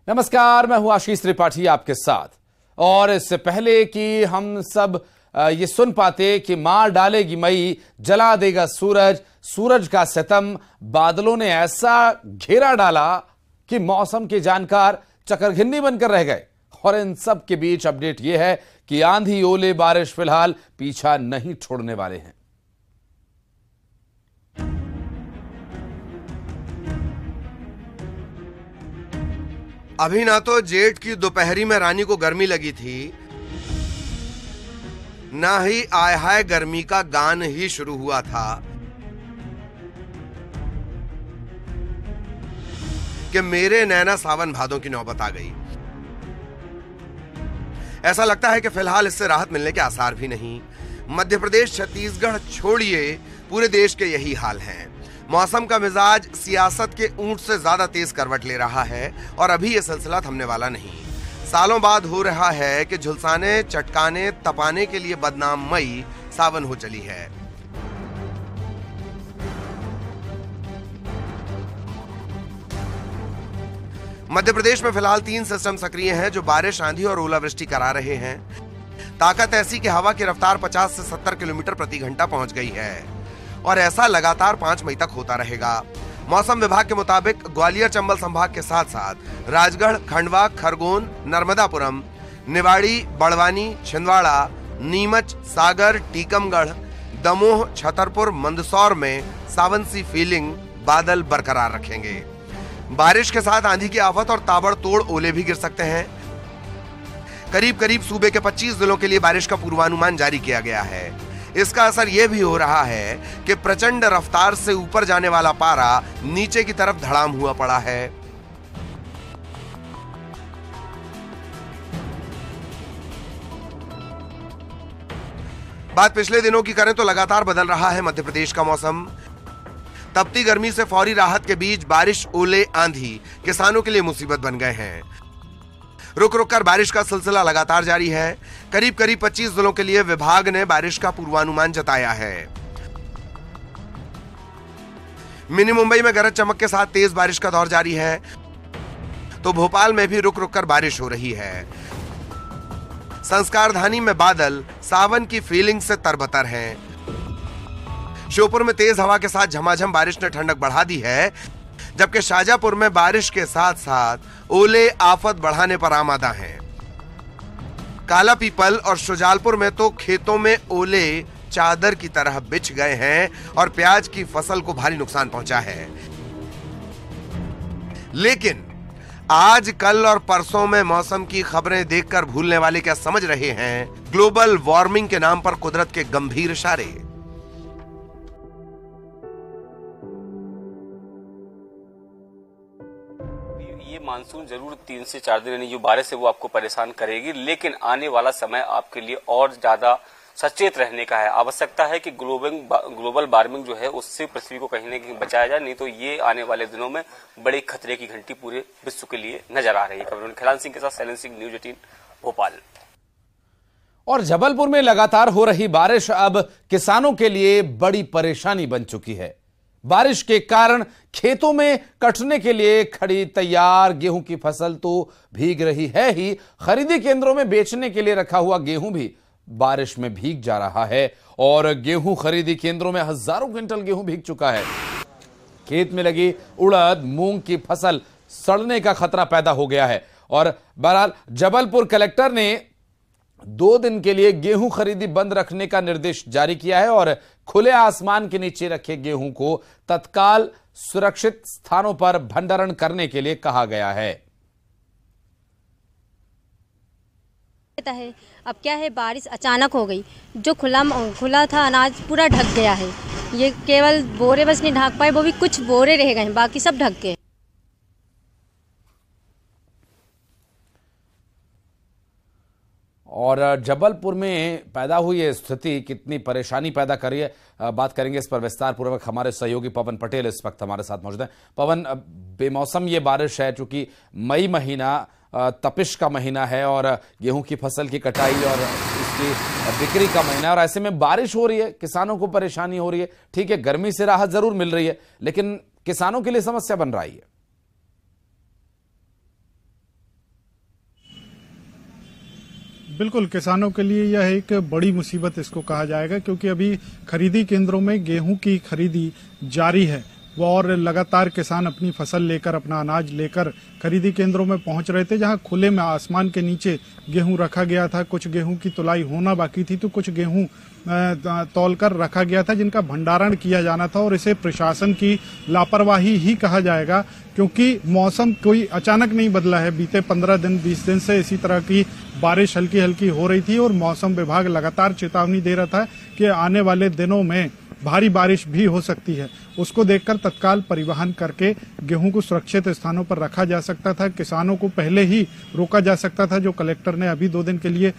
नमस्कार, मैं हूं आशीष त्रिपाठी आपके साथ। और इससे पहले कि हम सब ये सुन पाते कि मार डालेगी मई, जला देगा सूरज, सूरज का सितम, बादलों ने ऐसा घेरा डाला कि मौसम के जानकार चकरघिन्नी बनकर रह गए। और इन सब के बीच अपडेट यह है कि आंधी, ओले, बारिश फिलहाल पीछा नहीं छोड़ने वाले हैं। अभी ना तो जेठ की दोपहरी में रानी को गर्मी लगी थी, ना ही आय हाय गर्मी का गान ही शुरू हुआ था कि मेरे नैना सावन भादों की नौबत आ गई। ऐसा लगता है कि फिलहाल इससे राहत मिलने के आसार भी नहीं। मध्य प्रदेश, छत्तीसगढ़ छोड़िए, पूरे देश के यही हाल हैं। मौसम का मिजाज सियासत के ऊंट से ज्यादा तेज करवट ले रहा है और अभी यह सिलसिला थमने वाला नहीं। सालों बाद हो रहा है कि झुलसाने, चटकाने, तपाने के लिए बदनाम मई सावन हो चली है। मध्य प्रदेश में फिलहाल 3 सिस्टम सक्रिय हैं जो बारिश, आंधी और ओलावृष्टि करा रहे हैं। ताकत ऐसी कि हवा की रफ्तार 50 से 70 किलोमीटर प्रति घंटा पहुंच गई है और ऐसा लगातार 5 मई तक होता रहेगा। मौसम विभाग के मुताबिक ग्वालियर चंबल संभाग के साथ साथ राजगढ़, खंडवा, खरगोन, नर्मदापुरम, निवाड़ी, बड़वानी, छिंदवाड़ा, नीमच, सागर, टीकमगढ़, दमोह, छतरपुर, मंदसौर में सावन सी फीलिंग बादल बरकरार रखेंगे। बारिश के साथ आंधी की आफत और ताबड़तोड़ ओले भी गिर सकते हैं। करीब करीब सूबे के 25 जिलों के लिए बारिश का पूर्वानुमान जारी किया गया है। इसका असर यह भी हो रहा है कि प्रचंड रफ्तार से ऊपर जाने वाला पारा नीचे की तरफ धड़ाम हुआ पड़ा है। बात पिछले दिनों की करें तो लगातार बदल रहा है मध्य प्रदेश का मौसम। तपती गर्मी से फौरी राहत के बीच बारिश, ओले, आंधी किसानों के लिए मुसीबत बन गए हैं। रुक रुक कर बारिश का सिलसिला लगातार जारी है। करीब करीब 25 जिलों के लिए विभाग ने बारिश का पूर्वानुमान जताया है। मिनी मुंबई में गरज चमक के साथ तेज बारिश का दौर जारी है, तो भोपाल में भी रुक रुक कर बारिश हो रही है। संस्कारधानी में बादल सावन की फीलिंग से तरबतर हैं। श्योपुर में तेज हवा के साथ झमाझम बारिश ने ठंडक बढ़ा दी है, जबकि शाजापुर में बारिश के साथ साथ ओले आफत बढ़ाने पर आमादा हैं। काला पीपल और शुजालपुर में तो खेतों में ओले चादर की तरह बिछ गए हैं और प्याज की फसल को भारी नुकसान पहुंचा है। लेकिन आज, कल और परसों में मौसम की खबरें देखकर भूलने वाले क्या समझ रहे हैं ग्लोबल वार्मिंग के नाम पर कुदरत के गंभीर इशारे। मानसून जरूर 3 से 4 दिन यानी जो बारिश है वो आपको परेशान करेगी, लेकिन आने वाला समय आपके लिए और ज्यादा सचेत रहने का है। आवश्यकता है कि ग्लोबल वार्मिंग जो है उससे पृथ्वी को कहीं न कहीं बचाया जाए, नहीं तो ये आने वाले दिनों में बड़े खतरे की घंटी पूरे विश्व के लिए नजर आ रही है। खबरों खिलान सिंह के साथ सैलन सिंह, न्यूज 18 भोपाल। और जबलपुर में लगातार हो रही बारिश अब किसानों के लिए बड़ी परेशानी बन चुकी है। बारिश के कारण खेतों में कटने के लिए खड़ी तैयार गेहूं की फसल तो भीग रही है ही, खरीदी केंद्रों में बेचने के लिए रखा हुआ गेहूं भी बारिश में भीग जा रहा है। और गेहूं खरीदी केंद्रों में हजारों क्विंटल गेहूं भीग चुका है। खेत में लगी उड़द, मूंग की फसल सड़ने का खतरा पैदा हो गया है। और बहरहाल जबलपुर कलेक्टर ने 2 दिन के लिए गेहूं खरीदी बंद रखने का निर्देश जारी किया है और खुले आसमान के नीचे रखे गेहूं को तत्काल सुरक्षित स्थानों पर भंडारण करने के लिए कहा गया है। अब क्या है, बारिश अचानक हो गई, जो खुला था अनाज पूरा ढक गया है। ये केवल बोरे बस नहीं ढक पाए, वो भी कुछ बोरे रह गए हैं, बाकी सब ढक गए। और जबलपुर में पैदा हुई ये स्थिति कितनी परेशानी पैदा करी है, बात करेंगे इस पर विस्तार पूर्वक। हमारे सहयोगी पवन पटेल इस वक्त हमारे साथ मौजूद हैं। पवन, बेमौसम ये बारिश है, चूंकि मई महीना तपिश का महीना है और गेहूं की फसल की कटाई और इसकी बिक्री का महीना, और ऐसे में बारिश हो रही है, किसानों को परेशानी हो रही है। ठीक है, गर्मी से राहत जरूर मिल रही है, लेकिन किसानों के लिए समस्या बन रही है। बिल्कुल, किसानों के लिए यह एक बड़ी मुसीबत इसको कहा जाएगा, क्योंकि अभी खरीदी केंद्रों में गेहूं की खरीदी जारी है और लगातार किसान अपनी फसल लेकर, अपना अनाज लेकर खरीदी केंद्रों में पहुंच रहे थे, जहां खुले में आसमान के नीचे गेहूं रखा गया था। कुछ गेहूं की तुलाई होना बाकी थी, तो कुछ गेहूं तौलकर रखा गया था, जिनका भंडारण किया जाना था। और इसे प्रशासन की लापरवाही ही कहा जाएगा, क्योंकि मौसम कोई अचानक नहीं बदला है। बीते 15 दिन 20 दिन से इसी तरह की बारिश हल्की हल्की हो रही थी और मौसम विभाग लगातार चेतावनी दे रहा था कि आने वाले दिनों में भारी बारिश भी हो सकती है। उसको देखकर तत्काल परिवहन करके गेहूं को सुरक्षित स्थानों पर रखा जा सकता था। किसानों को पहले ही रोका जा सकता था। जो कलेक्टर ने अभी 2 दिन के लिए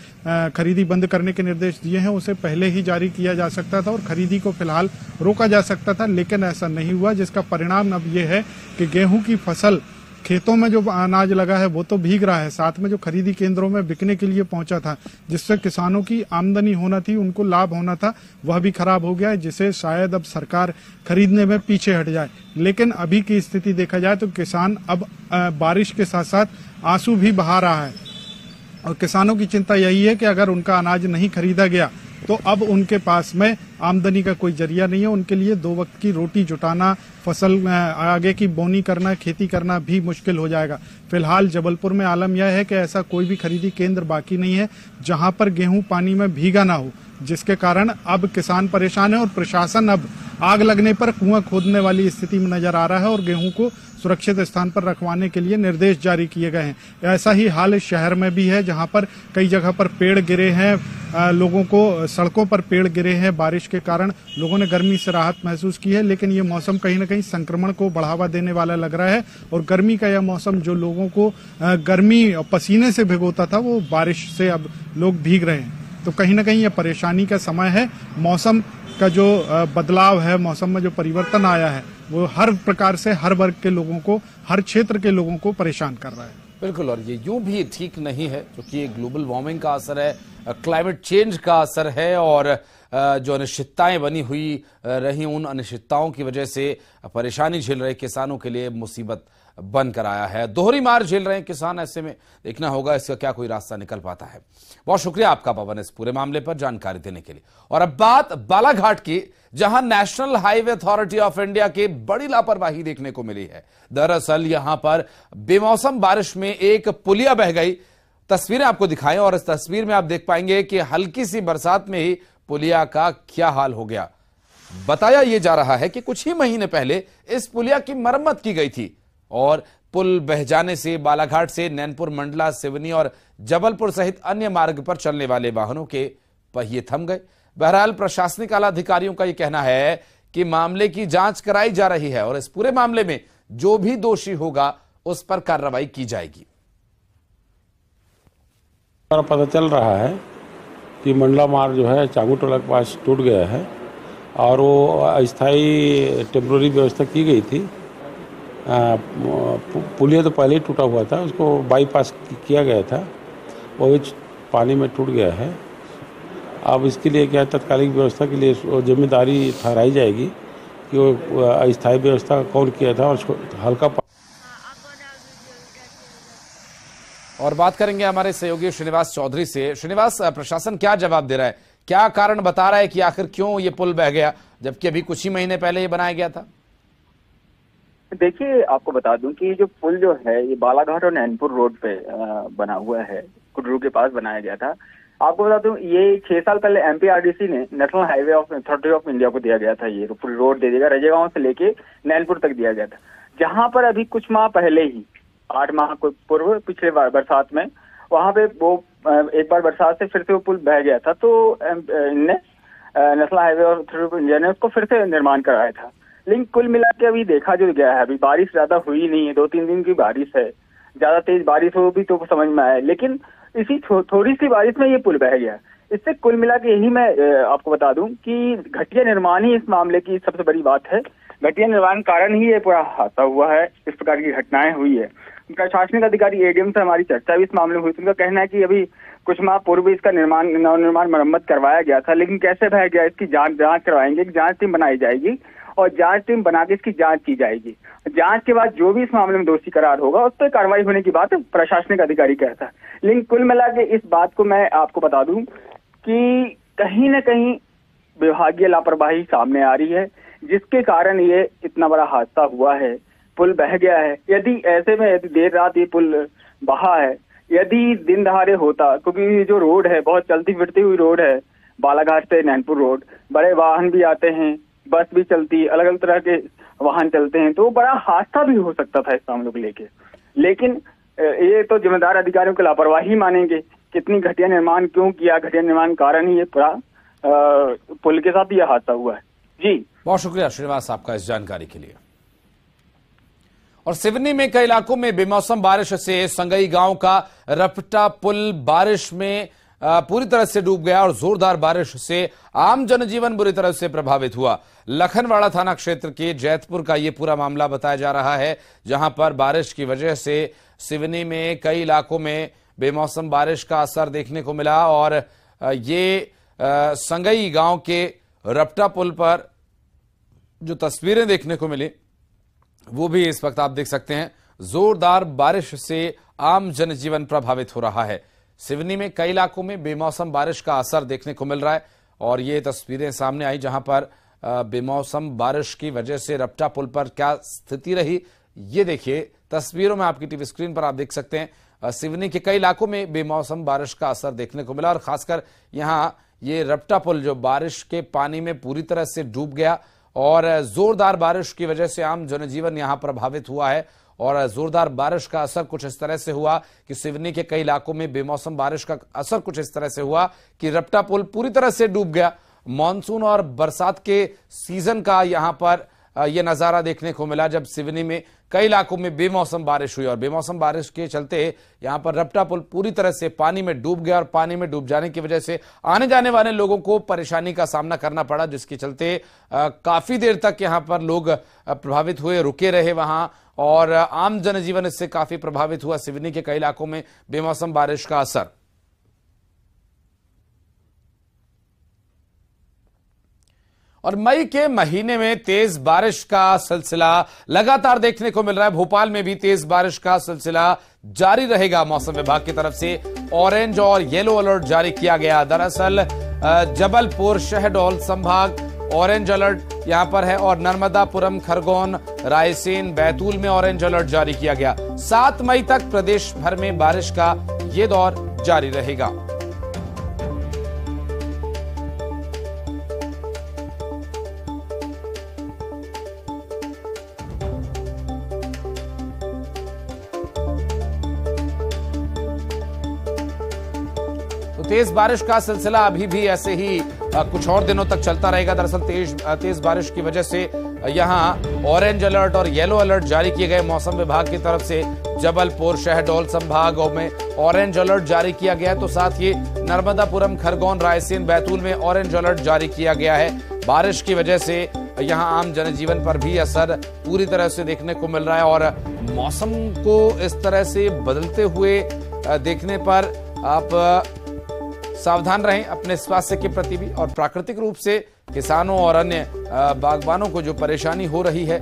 खरीदी बंद करने के निर्देश दिए हैं, उसे पहले ही जारी किया जा सकता था और खरीदी को फिलहाल रोका जा सकता था, लेकिन ऐसा नहीं हुआ, जिसका परिणाम अब ये है कि गेहूं की फसल, खेतों में जो अनाज लगा है वो तो भीग रहा है, साथ में जो खरीदी केंद्रों में बिकने के लिए पहुंचा था, जिससे किसानों की आमदनी होना थी, उनको लाभ होना था, वह भी खराब हो गया है, जिसे शायद अब सरकार खरीदने में पीछे हट जाए। लेकिन अभी की स्थिति देखा जाए तो किसान अब बारिश के साथ साथ आंसू भी बहा रहा है और किसानों की चिंता यही है कि अगर उनका अनाज नहीं खरीदा गया तो अब उनके पास में आमदनी का कोई जरिया नहीं है। उनके लिए 2 वक्त की रोटी जुटाना, फसल आगे की बोनी करना, खेती करना भी मुश्किल हो जाएगा। फिलहाल जबलपुर में आलम यह है कि ऐसा कोई भी खरीदी केंद्र बाकी नहीं है जहां पर गेहूं पानी में भीगा ना हो, जिसके कारण अब किसान परेशान है और प्रशासन अब आग लगने पर कुआं खोदने वाली स्थिति में नजर आ रहा है और गेहूं को सुरक्षित स्थान पर रखवाने के लिए निर्देश जारी किए गए हैं। ऐसा ही हाल शहर में भी है, जहां पर कई जगह पर पेड़ गिरे हैं, लोगों को सड़कों पर पेड़ गिरे हैं। बारिश के कारण लोगों ने गर्मी से राहत महसूस की है, लेकिन ये मौसम कहीं न कहीं संक्रमण को बढ़ावा देने वाला लग रहा है और गर्मी का यह मौसम जो लोगों को गर्मी पसीने से भिगोता था, वो बारिश से अब लोग भीग रहे हैं। तो कहीं न कहीं यह परेशानी का समय है। मौसम का जो बदलाव है, मौसम में जो परिवर्तन आया है, वो हर प्रकार से हर वर्ग के लोगों को, हर क्षेत्र के लोगों को परेशान कर रहा है। बिल्कुल, और ये यूं भी ठीक नहीं है, क्योंकि ये ग्लोबल वार्मिंग का असर है, क्लाइमेट चेंज का असर है और जो अनिश्चितताएं बनी हुई रही, उन अनिश्चितताओं की वजह से परेशानी झेल रहे किसानों के लिए मुसीबत बन कर आया है। दोहरी मार झेल रहे हैं किसान। ऐसे में देखना होगा इसका क्या कोई रास्ता निकल पाता है। बहुत शुक्रिया आपका पवन, इस पूरे मामले पर जानकारी देने के लिए। और अब बात बालाघाट की, जहां national highway authority of India की बड़ी लापरवाही देखने को मिली है। दरअसल यहां पर बेमौसम बारिश में एक पुलिया बह गई। तस्वीरें आपको दिखाएं और इस तस्वीर में आप देख पाएंगे कि हल्की सी बरसात में ही पुलिया का क्या हाल हो गया। बताया यह जा रहा है कि कुछ ही महीने पहले इस पुलिया की मरम्मत की गई थी और पुल बह जाने से बालाघाट से नैनपुर, मंडला, सिवनी और जबलपुर सहित अन्य मार्ग पर चलने वाले वाहनों के पहिए थम गए। बहरहाल प्रशासनिक आला अधिकारियों का यह कहना है कि मामले की जांच कराई जा रही है और इस पूरे मामले में जो भी दोषी होगा उस पर कार्रवाई की जाएगी। पता चल रहा है कि मंडला मार्ग जो है चांगूटोला के पास टूट गया है और वो अस्थायी टेम्पोररी व्यवस्था की गई थी। पुलिया तो पहले ही टूटा हुआ था, उसको बाईपास किया गया था, वो भी पानी में टूट गया है। अब इसके लिए क्या तत्कालिक व्यवस्था के लिए जिम्मेदारी ठहराई जाएगी कि वो अस्थायी व्यवस्था कौन किया था और हल्का। और बात करेंगे हमारे सहयोगी श्रीनिवास चौधरी से। श्रीनिवास, प्रशासन क्या जवाब दे रहा है, क्या कारण बता रहा है कि आखिर क्यों ये पुल बह गया, जबकि अभी कुछ ही महीने पहले ये बनाया गया था? देखिए, आपको बता दूं कि जो पुल जो है ये बालाघाट और नैनपुर रोड पे बना हुआ है, कुडरू के पास बनाया गया था। आपको बता दूं ये 6 साल पहले एमपीआरडीसी ने national highway authority of India को दिया गया था। ये पूरी रोड दे देगा, रजेगांव से लेके नैनपुर तक दिया गया था, जहां पर अभी कुछ माह पहले ही 8 माह पूर्व पिछले बरसात में वहां पे वो एक बार बरसात से फिर से वो पुल बह गया था। तो इनने national highway authority of India ने उसको फिर से निर्माण कराया था। लेकिन कुल मिला के अभी देखा जो गया है, अभी बारिश ज्यादा हुई नहीं है, 2-3 दिन की बारिश है। ज्यादा तेज बारिश हो भी तो समझ में आए, लेकिन इसी थोड़ी सी बारिश में ये पुल बह गया। इससे कुल मिला के यही मैं आपको बता दूं कि घटिया निर्माण ही इस मामले की सबसे बड़ी बात है। घटिया निर्माण कारण ही ये पूरा हादसा हुआ है, इस प्रकार की घटनाएं हुई है। प्रशासनिक अधिकारी एडीएम से हमारी चर्चा भी इस मामले में हुई। उनका कहना है कि अभी कुछ माह पूर्व इसका नवनिर्माण मरम्मत करवाया गया था, लेकिन कैसे बह गया इसकी जांच करवाएंगे, एक जांच टीम बनाई जाएगी और जांच टीम बना के इसकी जांच की जाएगी। जांच के बाद जो भी इस मामले में दोषी करार होगा उस पर कार्रवाई होने की बात प्रशासनिक अधिकारी कहता है। लेकिन कुल मिला के इस बात को मैं आपको बता दूं कि कहीं न कहीं विभागीय लापरवाही सामने आ रही है, जिसके कारण ये इतना बड़ा हादसा हुआ है। पुल बह गया है। यदि ऐसे में यदि देर रात ये पुल बहा है, यदि दिन दहाड़े होता, क्योंकि जो रोड है बहुत चलती फिरती हुई रोड है, बालाघाट से नैनपुर रोड, बड़े वाहन भी आते हैं, बस भी चलती, अलग अलग तरह के वाहन चलते हैं, तो बड़ा हादसा भी हो सकता था इस मामले को लेके। लेकिन ये तो जिम्मेदार अधिकारियों की लापरवाही मानेंगे। कितनी घटिया निर्माण क्यों किया, घटिया निर्माण कारण ही ये पूरा पुल के साथ यह हादसा हुआ है। जी बहुत शुक्रिया श्रीनिवास आपका इस जानकारी के लिए। और सिवनी में कई इलाकों में बेमौसम बारिश से संगई गांव का रपटा पुल बारिश में पूरी तरह से डूब गया और जोरदार बारिश से आम जनजीवन बुरी तरह से प्रभावित हुआ। लखनवाड़ा थाना क्षेत्र के जैतपुर का ये पूरा मामला बताया जा रहा है, जहां पर बारिश की वजह से सिवनी में कई इलाकों में बेमौसम बारिश का असर देखने को मिला। और ये संगई गांव के रपटा पुल पर जो तस्वीरें देखने को मिली वो भी इस वक्त आप देख सकते हैं। जोरदार बारिश से आम जनजीवन प्रभावित हो रहा है। सिवनी में कई इलाकों में बेमौसम बारिश का असर देखने को मिल रहा है और ये तस्वीरें सामने आई जहां पर बेमौसम बारिश की वजह से रपटा पुल पर क्या स्थिति रही, ये देखिए तस्वीरों में आपकी टीवी स्क्रीन पर आप देख सकते हैं। सिवनी के कई इलाकों में बेमौसम बारिश का असर देखने को मिला और खासकर यहां ये रपटा पुल जो बारिश के पानी में पूरी तरह से डूब गया और जोरदार बारिश की वजह से आम जनजीवन यहां प्रभावित हुआ है। और जोरदार बारिश का असर कुछ इस तरह से हुआ कि सिवनी के कई इलाकों में बेमौसम बारिश का असर कुछ इस तरह से हुआ कि रपटा पुल पूरी तरह से डूब गया। मानसून और बरसात के सीजन का यहां पर यह नजारा देखने को मिला जब सिवनी में कई इलाकों में बेमौसम बारिश हुई और बेमौसम बारिश के चलते यहां पर रपटा पुल पूरी तरह से पानी में डूब गया और पानी में डूब जाने की वजह से आने जाने वाले लोगों को परेशानी का सामना करना पड़ा, जिसके चलते काफी देर तक यहां पर लोग प्रभावित हुए, रुके रहे वहां और आम जनजीवन इससे काफी प्रभावित हुआ। सिवनी के कई इलाकों में बेमौसम बारिश का असर। और मई के महीने में तेज बारिश का सिलसिला लगातार देखने को मिल रहा है। भोपाल में भी तेज बारिश का सिलसिला जारी रहेगा। मौसम विभाग की तरफ से ऑरेंज और येलो अलर्ट जारी किया गया। दरअसल जबलपुर, शहडोल संभाग ऑरेंज अलर्ट यहां पर है और नर्मदापुरम, खरगोन, रायसेन, बैतूल में ऑरेंज अलर्ट जारी किया गया। 7 मई तक प्रदेश भर में बारिश का ये दौर जारी रहेगा। तेज बारिश का सिलसिला अभी भी ऐसे ही कुछ और दिनों तक चलता रहेगा। दरअसल तेज बारिश की वजह से यहां ऑरेंज अलर्ट और येलो अलर्ट जारी किए गए। मौसम विभाग की तरफ से जबलपुर, शहडोल संभागों में ऑरेंज अलर्ट जारी किया गया है, तो साथ ही नर्मदापुरम, खरगोन, रायसेन, बैतूल में ऑरेंज अलर्ट जारी किया गया है। बारिश की वजह से यहां आम जनजीवन पर भी असर पूरी तरह से देखने को मिल रहा है और मौसम को इस तरह से बदलते हुए देखने पर आप सावधान रहें अपने स्वास्थ्य के प्रति भी। और प्राकृतिक रूप से किसानों और अन्य बागबानों को जो परेशानी हो रही है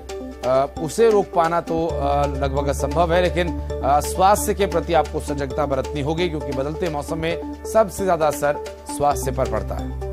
उसे रोक पाना तो लगभग असंभव है, लेकिन स्वास्थ्य के प्रति आपको सजगता बरतनी होगी क्योंकि बदलते मौसम में सबसे ज्यादा असर स्वास्थ्य पर पड़ता है।